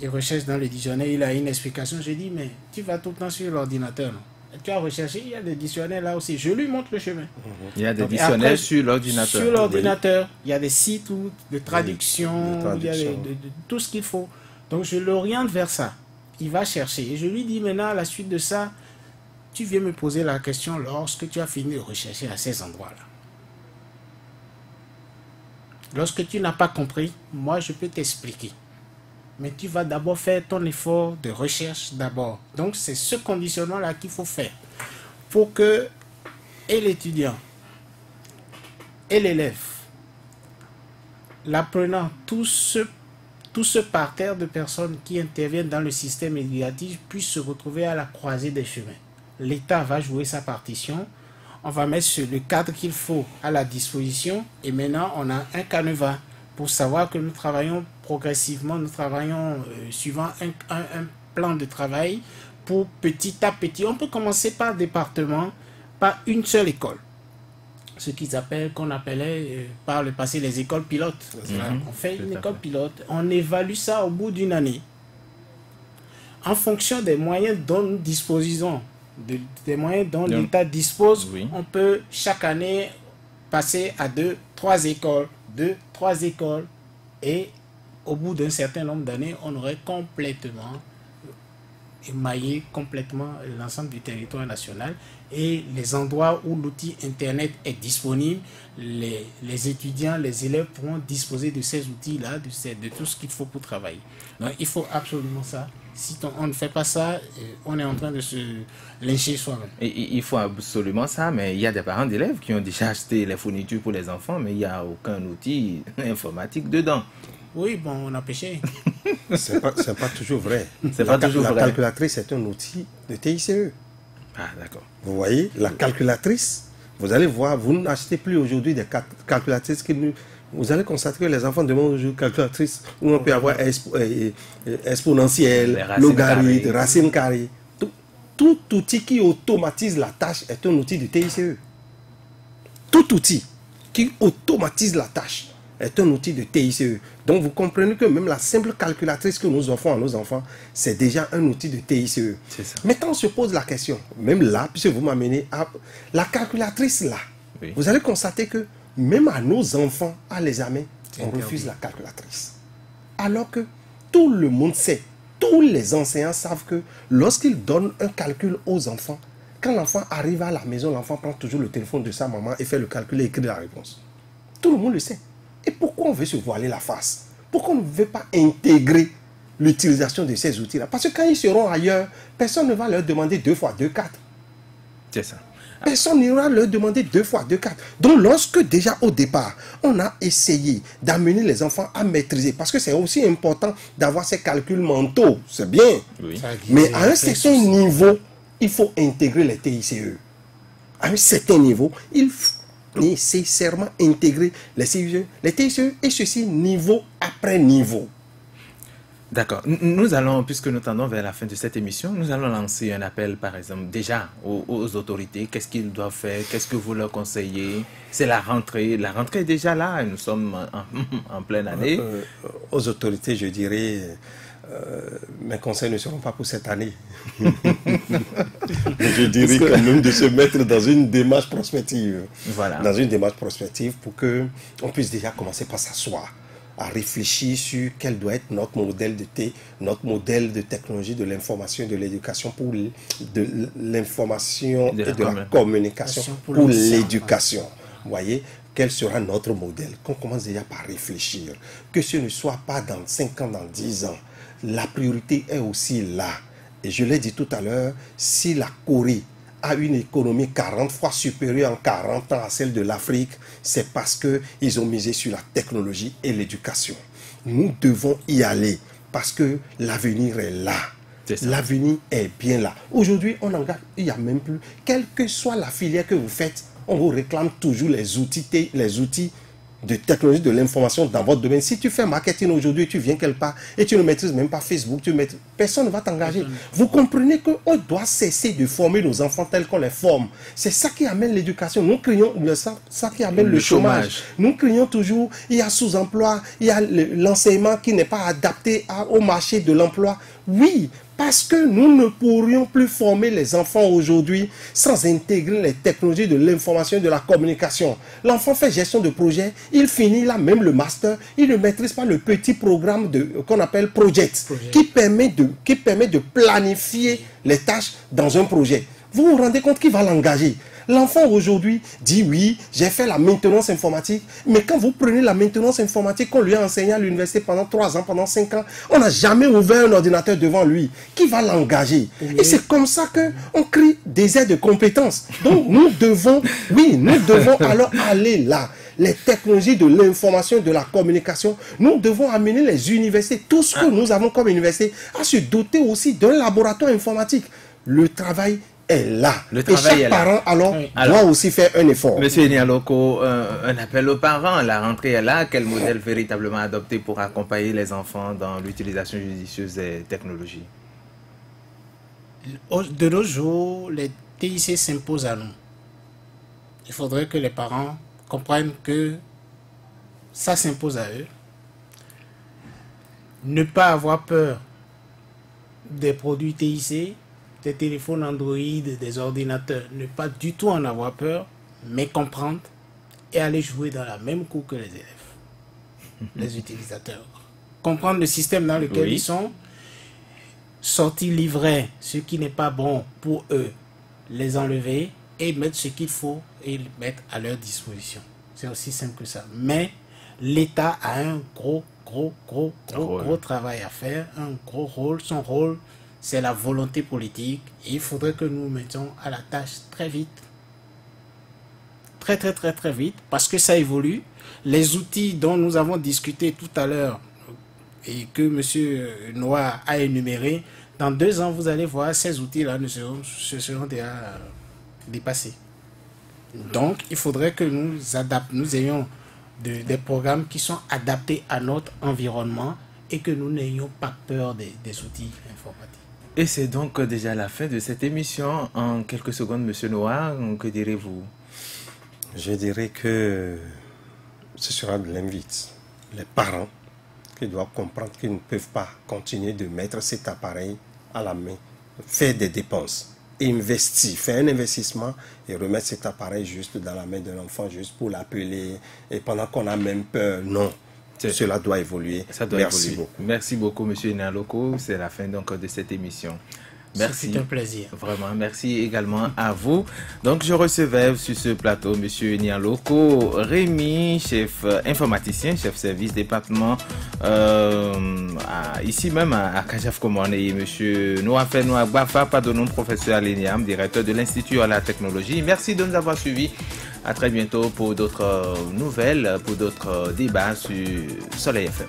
Speaker 2: il recherche dans le dictionnaire, il a une explication. Je dis, mais tu vas tout le temps sur l'ordinateur, non? Tu as recherché, il y a des dictionnaires là aussi. Je lui montre le chemin.
Speaker 1: Il y a des dictionnaires sur l'ordinateur.
Speaker 2: Sur l'ordinateur, il y a des sites de traduction, il y a de tout ce qu'il faut. Donc je l'oriente vers ça. Il va chercher. Et je lui dis maintenant, à la suite de ça, tu viens me poser la question lorsque tu as fini de rechercher à ces endroits-là. Lorsque tu n'as pas compris, moi je peux t'expliquer. Mais tu vas d'abord faire ton effort de recherche d'abord. Donc c'est ce conditionnement-là qu'il faut faire pour que et l'étudiant et l'élève, l'apprenant, tout ce parterre de personnes qui interviennent dans le système éducatif puissent se retrouver à la croisée des chemins. L'État va jouer sa partition. On va mettre le cadre qu'il faut à la disposition. Et maintenant, on a un canevas pour savoir que nous travaillons progressivement, nous travaillons suivant un plan de travail pour petit à petit. On peut commencer par département, par une seule école. ce qu'on appelait par le passé les écoles pilotes. On fait une école pilote, on évalue ça au bout d'une année. En fonction des moyens dont nous disposons, des moyens dont l'État dispose, on peut chaque année passer à 2-3 écoles, et au bout d'un certain nombre d'années, on aurait complètement émaillé l'ensemble du territoire national, et les endroits où l'outil Internet est disponible, les étudiants, les élèves pourront disposer de ces outils-là, de tout ce qu'il faut pour travailler. Donc il faut absolument ça. Si on ne fait pas ça, on est en train de se lyncher soi-même.
Speaker 1: Il faut absolument ça, mais il y a des parents d'élèves qui ont déjà acheté les fournitures pour les enfants, mais il n'y a aucun outil informatique dedans.
Speaker 2: Oui, bon, on a péché.
Speaker 3: C'est pas toujours vrai.
Speaker 1: La
Speaker 3: calculatrice est un outil de TICE.
Speaker 1: Ah, d'accord.
Speaker 3: Vous voyez, la calculatrice, vous allez voir, vous n'achetez plus aujourd'hui des calculatrices vous allez constater que les enfants demandent aujourd'hui calculatrice où on peut avoir exponentielle, logarithme, racine carrée. Tout outil qui automatise la tâche est un outil de TICE. Tout outil qui automatise la tâche est un outil de TICE. Donc vous comprenez que même la simple calculatrice que nous offrons à nos enfants, c'est déjà un outil de TICE. Maintenant on se pose la question, même là, puisque vous m'amenez à la calculatrice là, vous allez constater que même à nos enfants, à l'examen, on refuse la calculatrice. Alors que tout le monde sait, tous les enseignants savent que lorsqu'ils donnent un calcul aux enfants, quand l'enfant arrive à la maison, l'enfant prend toujours le téléphone de sa maman et fait le calcul et écrit la réponse. Tout le monde le sait. Et pourquoi on veut se voiler la face? Pourquoi on ne veut pas intégrer l'utilisation de ces outils-là? Parce que quand ils seront ailleurs, personne ne va leur demander 2 fois 2, 4.
Speaker 1: C'est ça.
Speaker 3: Personne n'ira leur demander 2 fois 2, 4. Donc lorsque déjà au départ, on a essayé d'amener les enfants à maîtriser, parce que c'est aussi important d'avoir ces calculs mentaux, c'est bien.
Speaker 1: Oui.
Speaker 3: Mais à un certain niveau, il faut intégrer les TICE. À un certain niveau, il faut nécessairement intégrer les TICE, et ceci niveau après niveau.
Speaker 1: D'accord. Nous allons, puisque nous tendons vers la fin de cette émission, nous allons lancer un appel, par exemple, déjà aux autorités. Qu'est-ce qu'ils doivent faire? Qu'est-ce que vous leur conseillez? C'est la rentrée. La rentrée est déjà là et nous sommes en pleine année.
Speaker 3: Aux autorités, je dirais, mes conseils ne seront pas pour cette année. Je dirais quand même de se mettre dans une démarche prospective.
Speaker 1: Voilà.
Speaker 3: Dans une démarche prospective pour qu'on puisse déjà commencer par s'asseoir, à réfléchir sur quel doit être notre modèle de technologie de l'information et de l'éducation pour de l'information et de la communication pour l'éducation. Vous voyez, quel sera notre modèle? Qu'on commence déjà par réfléchir. Que ce ne soit pas dans 5 ans, dans 10 ans. La priorité est aussi là. Et je l'ai dit tout à l'heure, si la Corée a une économie 40 fois supérieure en 40 ans à celle de l'Afrique, c'est parce qu'ils ont misé sur la technologie et l'éducation. Nous devons y aller parce que l'avenir est là. L'avenir est bien là. Aujourd'hui, on engage, il n'y a même plus, quelle que soit la filière que vous faites, on vous réclame toujours les outils de technologie de l'information dans votre domaine. Si tu fais marketing aujourd'hui, tu viens quelque part et tu ne maîtrises même pas Facebook, personne ne va t'engager. Vous comprenez qu'on doit cesser de former nos enfants tels qu'on les forme. C'est ça qui amène l'éducation. Nous crions ça qui amène le chômage. Nous crions toujours, il y a sous-emploi, il y a l'enseignement qui n'est pas adapté au marché de l'emploi. Oui, parce que nous ne pourrions plus former les enfants aujourd'hui sans intégrer les technologies de l'information et de la communication. L'enfant fait gestion de projet, il finit là même le master, il ne maîtrise pas le petit programme qu'on appelle Project, qui permet de planifier les tâches dans un projet. Vous vous rendez compte qu'il va l'engager? L'enfant aujourd'hui dit oui, j'ai fait la maintenance informatique, mais quand vous prenez la maintenance informatique qu'on lui a enseignée à l'université pendant 3 ans, pendant 5 ans, on n'a jamais ouvert un ordinateur devant lui. Qui va l'engager? Et c'est comme ça qu'on crée des aides de compétences. Donc nous devons alors aller là. Les technologies de l'information et de la communication, nous devons amener les universités, tout ce que nous avons comme université, à se doter aussi d'un laboratoire informatique. Le travail est là. Et chaque parent doit aussi faire un effort.
Speaker 1: Monsieur Nialoko, un appel aux parents. La rentrée est là. Quel modèle véritablement adopté pour accompagner les enfants dans l'utilisation judicieuse des technologies?
Speaker 2: De nos jours, les TIC s'imposent à nous. il faudrait que les parents comprennent que ça s'impose à eux. Ne pas avoir peur des produits TIC, des téléphones Android, des ordinateurs. Ne pas du tout en avoir peur, mais comprendre et aller jouer dans la même cour que les élèves, les utilisateurs. Comprendre le système dans lequel ils sont, sortir livrer ce qui n'est pas bon pour eux, les enlever et mettre ce qu'il faut et le mettre à leur disposition. C'est aussi simple que ça. Mais l'État a un gros travail à faire, un gros rôle. Son rôle, c'est la volonté politique. Et il faudrait que nous nous mettions à la tâche très vite. Très vite, parce que ça évolue. Les outils dont nous avons discuté tout à l'heure et que M. Noah a énuméré, dans 2 ans, vous allez voir, ces outils-là seront déjà dépassés. Donc, il faudrait que nous ayons des programmes qui sont adaptés à notre environnement et que nous n'ayons pas peur des outils informatiques.
Speaker 1: Et c'est donc déjà la fin de cette émission. En quelques secondes, M. Noah, que direz-vous?
Speaker 3: Je dirais que ce sera de l'invite. Les parents qui doivent comprendre qu'ils ne peuvent pas continuer de mettre cet appareil à la main, faire des dépenses, investir, faire un investissement et remettre cet appareil juste dans la main de l'enfant, juste pour l'appeler, et pendant qu'on a même peur, non. Cela doit évoluer.
Speaker 1: Merci beaucoup. Merci beaucoup, M. Niang Loko. C'est la fin donc de cette émission. Merci.
Speaker 2: C'est un plaisir.
Speaker 1: Vraiment, merci également à vous. Donc, je recevais sur ce plateau M. Niang Loko, Rémi, chef informaticien, chef service département, ici même à Kajaf Komone, et M. Noah Fenoua Bafa, pardon, professeur à l'ENIAM, directeur de l'Institut à la technologie. Merci de nous avoir suivis. À très bientôt pour d'autres nouvelles, pour d'autres débats sur Soleil FM.